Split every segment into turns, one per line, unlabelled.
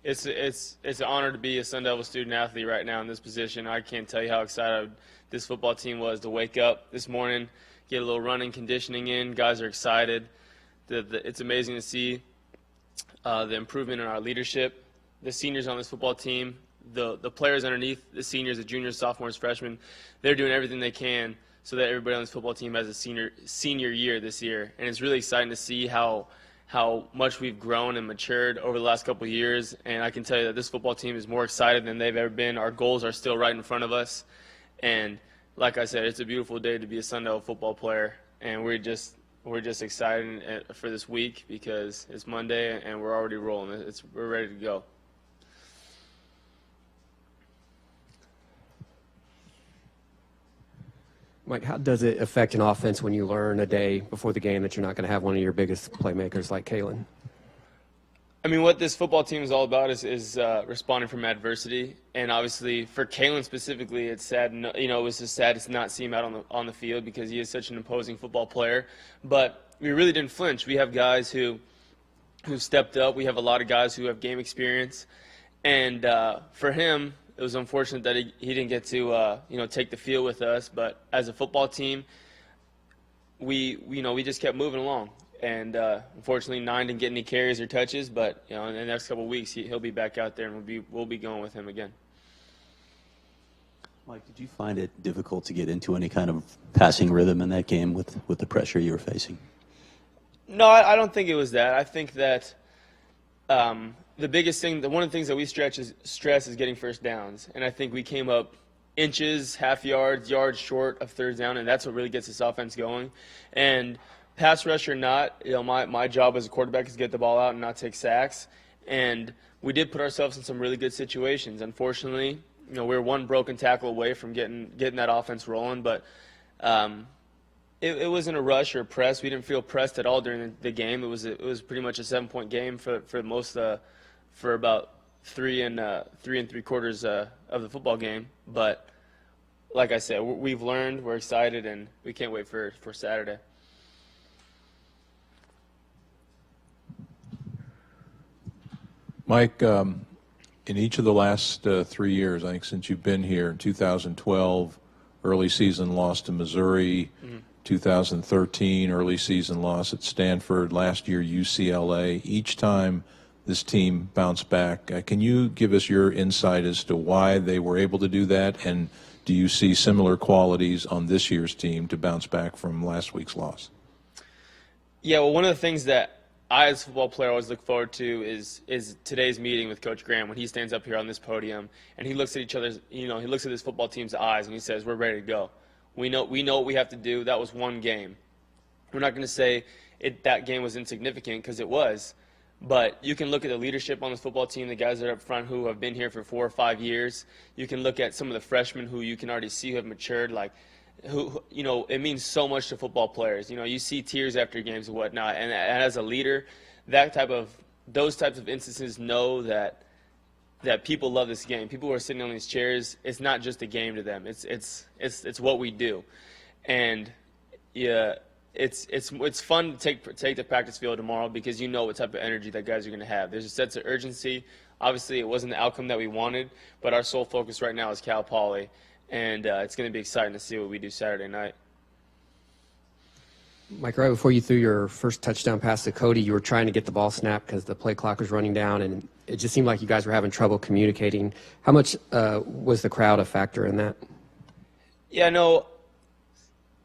It's an honor to be a Sun Devil student athlete right now in this position. I can't tell you how excited this football team was to wake up this morning, get a little running conditioning in. Guys are excited. It's amazing to see the improvement in our leadership. The seniors on this football team, the players underneath, the seniors, the juniors, sophomores, freshmen, they're doing everything they can so that everybody on this football team has a senior year this year. And it's really exciting to see how much we've grown and matured over the last couple of years. And I can tell you that this football team is more excited than they've ever been. Our goals are still right in front of us. And like I said, it's a beautiful day to be a Sun Devil football player. And we're just excited for this week because it's Monday and we're already rolling. We're ready to go.
Mike, how does it affect an offense when you learn a day before the game that you're not going to have one of your biggest playmakers like Kalen?
I mean, what this football team is all about is responding from adversity, and obviously for Kalen specifically, it's sad. You know, it was just sad to not see him out on the field because he is such an imposing football player. But we really didn't flinch. We have guys who stepped up. We have a lot of guys who have game experience, and for him, it was unfortunate that he didn't get to take the field with us. But as a football team, we just kept moving along. And unfortunately, Nine didn't get any carries or touches. But in the next couple of weeks, he'll be back out there, and we'll be going with him again.
Mike, did you find it difficult to get into any kind of passing rhythm in that game with the pressure you were facing?
No, I don't think it was that. I think that the biggest thing, one of the things that we stress is getting first downs. And I think we came up inches, half yards short of third down, and that's what really gets this offense going. And pass rush or not, my job as a quarterback is to get the ball out and not take sacks. And we did put ourselves in some really good situations. Unfortunately, we were one broken tackle away from getting that offense rolling, but it wasn't a rush or a press. We didn't feel pressed at all during the game. It was pretty much a 7-point game for about 3 3/4 of the football game. But like I said, we've learned, we're excited, and we can't wait for Saturday.
Mike, in each of the last 3 years, I think since you've been here, in 2012, early season loss to Missouri, 2013, early season loss at Stanford, last year UCLA. Each time this team bounced back. Can you give us your insight as to why they were able to do that, and do you see similar qualities on this year's team to bounce back from last week's loss?
Yeah, well, one of the things that I, as a football player, always look forward to is today's meeting with Coach Graham when he stands up here on this podium and he looks at each other's, he looks at his football team's eyes and he says, "We're ready to go. We know what we have to do. That was one game. We're not going to say that game was insignificant because it was, but you can look at the leadership on this football team, the guys that are up front who have been here for 4 or 5 years. You can look at some of the freshmen who you can already see who have matured, like who it means so much to football players. You see tears after games and whatnot, and as a leader, those types of instances know that people love this game. People who are sitting on these chairs, it's not just a game to them. It's what we do, and yeah, it's fun to take the practice field tomorrow because you know what type of energy that guys are going to have. There's a sense of urgency. Obviously, it wasn't the outcome that we wanted, but our sole focus right now is Cal Poly. And it's going to be exciting to see what we do Saturday night.
Mike, right before you threw your first touchdown pass to Cody, you were trying to get the ball snapped because the play clock was running down, and it just seemed like you guys were having trouble communicating. How much was the crowd a factor in that? Yeah, no.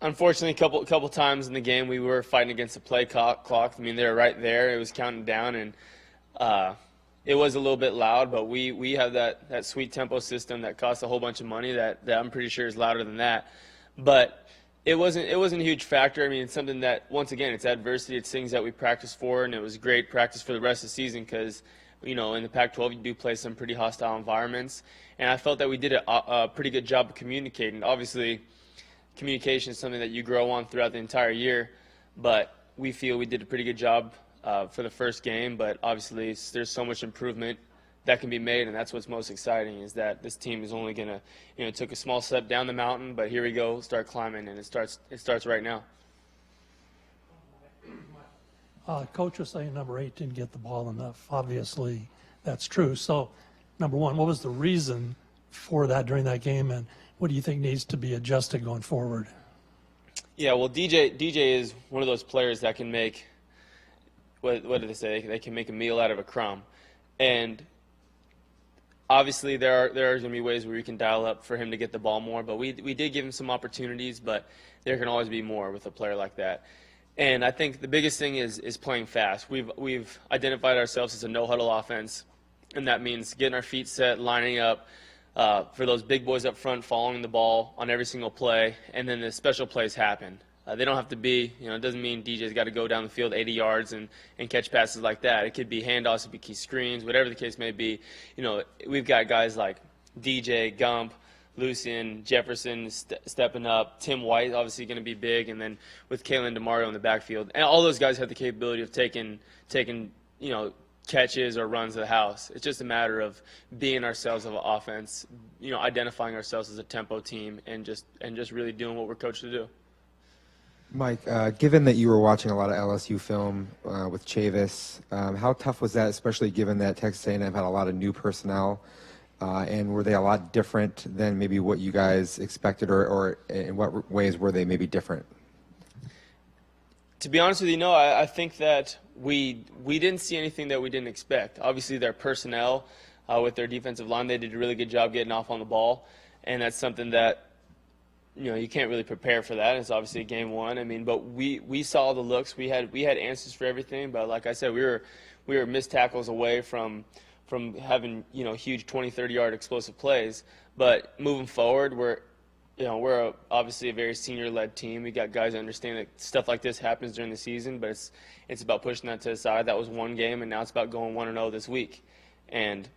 Unfortunately, a couple times in the game, we were fighting against the play clock. I mean, they were right there. It was counting down, and it was a little bit loud, but we have that sweet tempo system that costs a whole bunch of money that I'm pretty sure is louder than that. But it wasn't a huge factor. I mean, it's something that, once again, it's adversity. It's things that we practice for, and it was great practice for the rest of the season because, in the Pac-12 you do play some pretty hostile environments. And I felt that we did a pretty good job of communicating. Obviously, communication is something that you grow on throughout the entire year, but we feel we did a pretty good job for the first game, but obviously there's so much improvement that can be made, and that's what's most exciting is that this team is only going to, took a small step down the mountain, but here we go, start climbing, and it starts right now.
Coach was saying number 8 didn't get the ball enough. Obviously, that's true. So, number one, what was the reason for that during that game, and what do you think needs to be adjusted going forward?
Yeah, well, DJ is one of those players that can make, what did they say? They can make a meal out of a crumb. And obviously there are going to be ways where we can dial up for him to get the ball more, but we did give him some opportunities, but there can always be more with a player like that. And I think the biggest thing is playing fast. We've identified ourselves as a no-huddle offense, and that means getting our feet set, lining up, for those big boys up front, following the ball on every single play, and then the special plays happen. They don't have to be, it doesn't mean DJ's got to go down the field 80 yards and catch passes like that. It could be handoffs, it could be key screens, whatever the case may be. We've got guys like DJ, Gump, Lucien, Jefferson stepping up. Tim White obviously going to be big, and then with Kalen DeMario in the backfield. And all those guys have the capability of taking catches or runs of the house. It's just a matter of being ourselves of an offense, identifying ourselves as a tempo team, and just really doing what we're coached to do.
Mike, given that you were watching a lot of LSU film with Chavis, how tough was that, especially given that Texas A&M had a lot of new personnel, and were they a lot different than maybe what you guys expected, or in what ways were they maybe different?
To be honest with you, no, I think that we didn't see anything that we didn't expect. Obviously, their personnel with their defensive line, they did a really good job getting off on the ball, and that's something that you can't really prepare for that. It's obviously a game one. But we saw the looks. We had answers for everything. But like I said, we were missed tackles away from having huge 20, 30-yard explosive plays. But moving forward, we're obviously a very senior-led team. We got guys that understand that stuff like this happens during the season, but it's about pushing that to the side. That was one game, and now it's about going 1-0 this week. And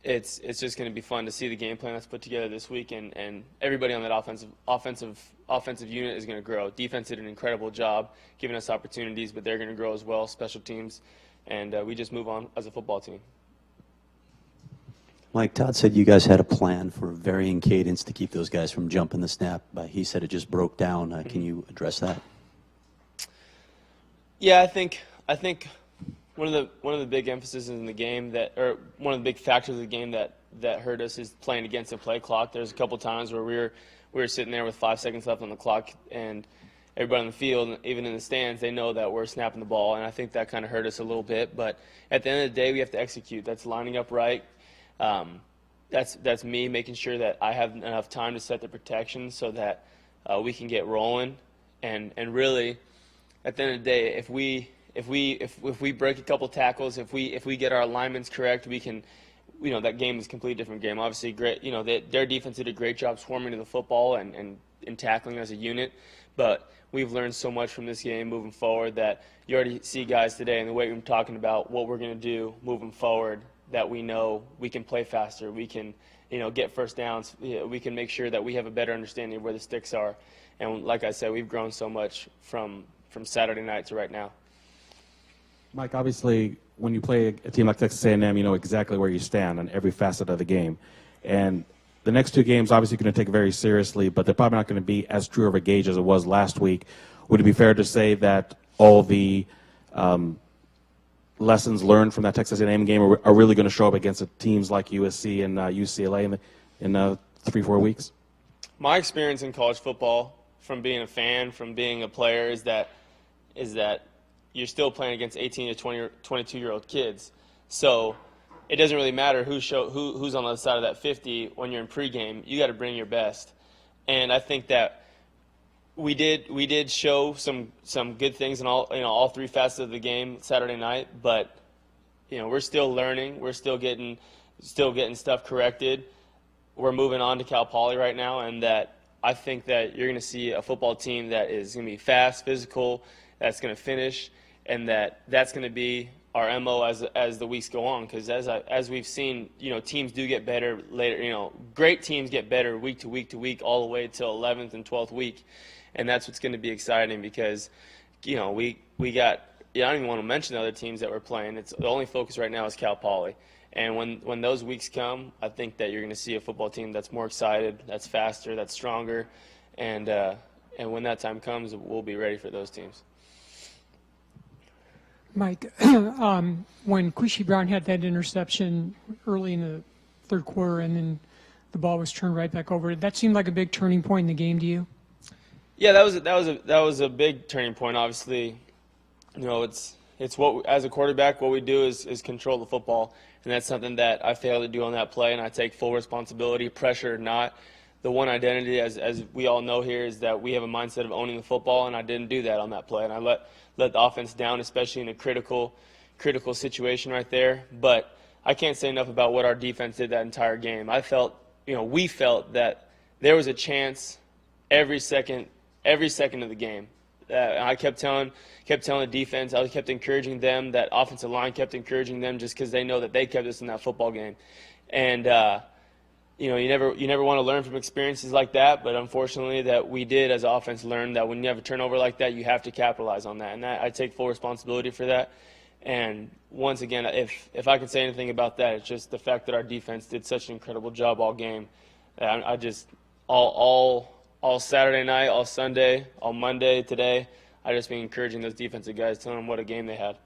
it's just going to be fun to see the game plan that's put together this week, and everybody on that offensive unit is going to grow. Defense did an incredible job giving us opportunities, but they're going to grow as well, special teams, and we just move on as a football team.
Mike, Todd said you guys had a plan for varying cadence to keep those guys from jumping the snap, but he said it just broke down. Can you address that?
Yeah, I think one of the big emphases in the game or one of the big factors of the game that hurt us is playing against the play clock. There's a couple times where we were sitting there with 5 seconds left on the clock, and everybody on the field, even in the stands, they know that we're snapping the ball, and I think that kind of hurt us a little bit. But at the end of the day, we have to execute. That's lining up right. That's me making sure that I have enough time to set the protection so that we can get rolling. And really, at the end of the day, if we break a couple tackles, if we get our alignments correct, we can, that game is a completely different game. Obviously, great. Their defense did a great job swarming to the football and tackling as a unit. But we've learned so much from this game moving forward that you already see guys today in the weight room talking about what we're going to do moving forward, that we know we can play faster, we can, get first downs, we can make sure that we have a better understanding of where the sticks are. And like I said, we've grown so much from Saturday night to right now.
Mike, obviously, when you play a team like Texas A&M, you know exactly where you stand on every facet of the game. And the next two games, obviously, you're going to take it very seriously, but they're probably not going to be as true of a gauge as it was last week. Would it be fair to say that all the lessons learned from that Texas A&M game are really going to show up against teams like USC and UCLA in 3-4 weeks?
My experience in college football, from being a fan, from being a player, is that you're still playing against 18 to 22-year-old kids. So it doesn't really matter who's on the other side of that 50 when you're in pregame. You got to bring your best. And I think that we did show some good things in all three facets of the game Saturday night, but we're still learning. We're still getting stuff corrected. We're moving on to Cal Poly right now, and that I think that you're going to see a football team that is going to be fast, physical, that's going to finish, and that's going to be our MO as the weeks go on. Because as we've seen, teams do get better later. Great teams get better week to week to week, all the way till 11th and 12th week, and that's what's going to be exciting. Because we got. I don't even want to mention the other teams that we're playing. It's the only focus right now is Cal Poly. And when those weeks come, I think that you're going to see a football team that's more excited, that's faster, that's stronger, and when that time comes, we'll be ready for those teams.
Mike, when Quishy Brown had that interception early in the third quarter and then the ball was turned right back over, that seemed like a big turning point in the game to you?
Yeah, that was a big turning point. Obviously, you know, it's what as a quarterback, what we do is control the football, and that's something that I failed to do on that play, and I take full responsibility, pressure or not. The one identity, as we all know here, is that we have a mindset of owning the football, and I didn't do that on that play, and I let the offense down, especially in a critical situation right there. But I can't say enough about what our defense did that entire game. We felt that there was a chance every second of the game. I kept telling the defense, I kept encouraging them, that offensive line kept encouraging them just because they know that they kept us in that football game. And, you never want to learn from experiences like that, but unfortunately that we did as an offense learn that when you have a turnover like that, you have to capitalize on that. And I take full responsibility for that. And once again, if I can say anything about that, it's just the fact that our defense did such an incredible job all game. I just, all Saturday night, all Sunday, all Monday, today, I just been encouraging those defensive guys, telling them what a game they had.